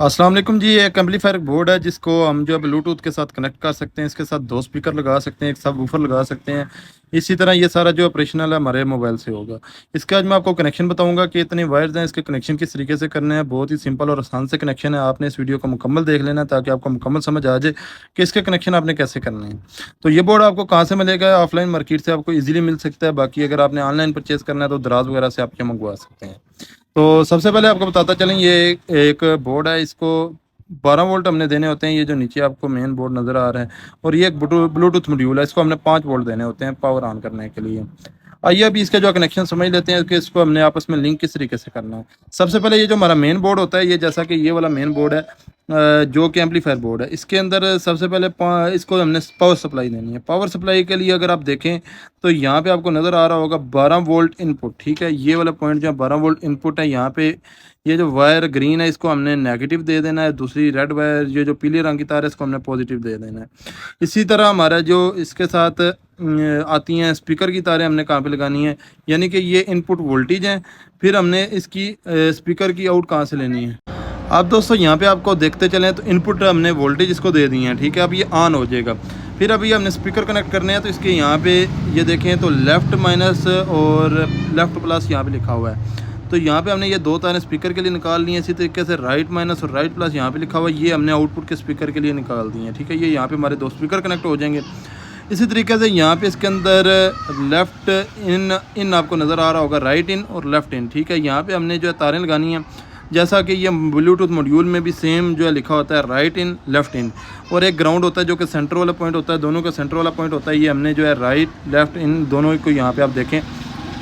अस्सलाम वालेकुम जी। एक एम्पलीफायर बोर्ड है जिसको हम जो है ब्लूटूथ के साथ कनेक्ट कर सकते हैं। इसके साथ दो स्पीकर लगा सकते हैं, एक सब वूफर लगा सकते हैं। इसी तरह ये सारा जो ऑपरेशनल है हमारे मोबाइल से होगा। इसके आज मैं आपको कनेक्शन बताऊंगा कि इतने वायर्स हैं, इसके कनेक्शन किस तरीके से करने हैं। बहुत ही सिंपल और आसान से कनेक्शन है। आपने इस वीडियो को मुकम्मल देख लेना ताकि आपको मुकम्मल समझ आ जाए कि इसके कनेक्शन आपने कैसे करने हैं। तो ये बोर्ड आपको कहाँ से मिलेगा? ऑफलाइन मार्केट से आपको ईजिली मिल सकता है। बाकी अगर आपने ऑनलाइन परचेज़ करना है तो दराज वगैरह से आप ये मंगवा सकते हैं। तो सबसे पहले आपको बताता चलें, ये एक बोर्ड है। इसको 12 वोल्ट हमने देने होते हैं। ये जो नीचे आपको मेन बोर्ड नज़र आ रहा है, और ये एक ब्लूटूथ मॉड्यूल है। इसको हमने 5 वोल्ट देने होते हैं पावर ऑन करने के लिए। आइए अभी इसका जो कनेक्शन समझ लेते हैं कि इसको हमने आपस में लिंक किस तरीके से करना है। सबसे पहले ये जो हमारा मेन बोर्ड होता है, ये जैसा कि ये वाला मेन बोर्ड है, जो कि एम्पलीफायर बोर्ड है, इसके अंदर सबसे पहले इसको हमने पावर सप्लाई देनी है। पावर सप्लाई के लिए अगर आप देखें तो यहाँ पे आपको नज़र आ रहा होगा 12 वोल्ट इनपुट। ठीक है, ये वाला पॉइंट जो 12 वोल्ट इनपुट है, यहाँ पे ये जो वायर ग्रीन है इसको हमने नेगेटिव दे देना है। दूसरी रेड वायर ये जो पीले रंग की तार है इसको हमने पॉजिटिव दे देना है। इसी तरह हमारा जो इसके साथ आती हैं स्पीकर की तारें हमने कहाँ पे लगानी है, यानी कि ये इनपुट वोल्टेज हैं। फिर हमने इसकी स्पीकर की आउट कहाँ से लेनी है। अब दोस्तों यहाँ पे आपको देखते चलें तो इनपुट हमने वोल्टेज इसको दे दी है। ठीक है, अब ये ऑन हो जाएगा। फिर अभी हमने स्पीकर कनेक्ट करने हैं, तो इसके यहाँ पे ये देखें तो लेफ़्ट माइनस और लेफ़्ट प्लस यहाँ पे लिखा हुआ है। तो यहाँ पे हमने ये दो तारें स्पीकर के लिए निकाल ली हैं। इसी तरीके से राइट माइनस और राइट प्लस यहाँ पे लिखा हुआ है, ये हमने आउटपुट के स्पीकर के लिए निकाल दी हैं। ठीक है, ये यहाँ पे हमारे दो स्पीकर कनेक्ट हो जाएंगे। इसी तरीके से यहाँ पे इसके अंदर लेफ़्ट इन आपको नज़र आ रहा होगा, राइट इन और लेफ़्ट इन। ठीक है, यहाँ पे हमने जो है तारें लगानी हैं, जैसा कि ये ब्लूटूथ मॉड्यूल में भी सेम जो है लिखा होता है राइट इन लेफ़्ट इन। और एक ग्राउंड होता है जो कि सेंटर वाला पॉइंट होता है, दोनों का सेंटर वाला पॉइंट होता है। ये हमने जो है राइट लेफ़्ट इन दोनों को यहाँ पे आप देखें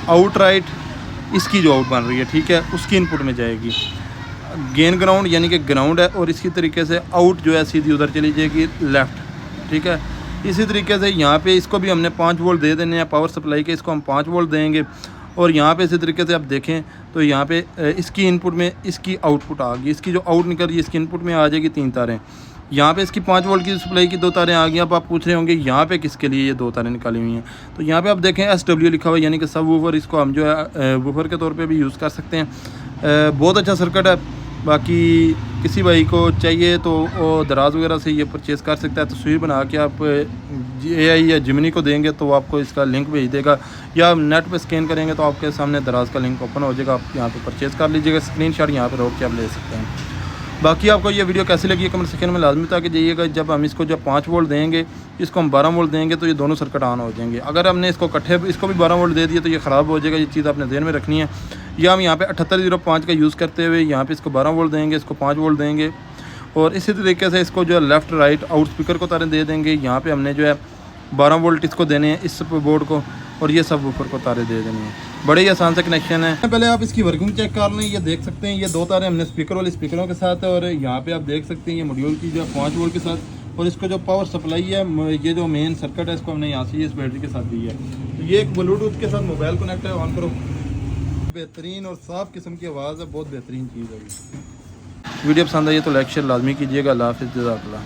आउट राइट, इसकी जो आउट बन रही है, ठीक है, उसकी इनपुट में जाएगी। गेन ग्राउंड यानी कि ग्राउंड है, और इसकी तरीके से आउट जो है सीधी उधर चली जाएगी लेफ़्ट। ठीक है, इसी तरीके से यहाँ पे इसको भी हमने 5 वोल्ट दे देने हैं पावर सप्लाई के, इसको हम 5 वोल्ट देंगे। और यहाँ पे इसी तरीके से आप देखें तो यहाँ पे इसकी इनपुट में इसकी आउटपुट आ गई, इसकी जो आउट निकल रही है इसकी इनपुट में आ जाएगी 3 तारें। यहाँ पे इसकी 5 वोल्ट की सप्लाई की 2 तारें आ गई। अब आप पूछ रहे होंगे यहाँ पे किसके लिए ये 2 तारें निकाली हुई हैं, तो यहाँ पे आप देखें SW लिखा हुआ है, यानी कि सब वूफर। इसको हम जो है वूफर के तौर पे भी यूज़ कर सकते हैं। बहुत अच्छा सर्किट है। बाकी किसी भाई को चाहिए तो वो दराज वगैरह से ये परचेज़ कर सकता है। तस्वीर बना के आप AI या जिमनी को देंगे तो आपको इसका लिंक भेज देगा, या नेट पे स्कैन करेंगे तो आपके सामने दराज का लिंक ओपन हो जाएगा। आप यहाँ पे परचेज़ कर लीजिएगा, स्क्रीनशॉट यहाँ पे रोक के आप ले सकते हैं। बाकी आपको ये वीडियो कैसी लगी कमेंट सेक्शन में लाजमी ताकि जाइएगा। जब हम इसको जब 5 वोल्ट देंगे, इसको हम 12 वोल्ट देंगे तो ये दोनों सर्किट ऑन हो जाएंगे। अगर हमने इसको इकट्ठे इसको भी 12 वोल्ट दे दिए तो ये ख़राब हो जाएगा। ये चीज़ आपने ध्यान में रखनी है। या हम यहाँ पे 7805 का यूज़ करते हुए यहाँ पे इसको 12 वोल्ट देंगे, इसको 5 वोल्ट देंगे। और इसी तरीके से इसको जो है लेफ़्ट राइट आउट स्पीकर को तारें दे देंगे। यहाँ पे हमने जो है 12 वोल्ट इसको देने हैं इस बोर्ड को, और ये सब ऊपर को तारे दे देनी है। बड़े ही आसान से कनेक्शन है। पहले आप इसकी वर्किंग चेक कर लें। ये देख सकते हैं ये 2 तारें हमने स्पीकर वाले स्पीकरों के साथ है, और यहाँ पे आप देख सकते हैं ये मॉड्यूल की जो 5 वोल्ट के साथ। और इसको जो पावर सप्लाई है, ये जो मेन सर्किट है, इसको हमने यहाँ से इस बैटरी के साथ दी है। तो ये एक ब्लूटूथ के साथ मोबाइल कनेक्ट है। ऑन करो, बेहतरीन और साफ़ किस्म की आवाज़ है, बहुत बेहतरीन चीज़ है। वीडियो पसंद आई तो लाइक शेयर लाजमी कीजिएगा। अल्लाह हाफ़िज़, जज़ाकल्लाह।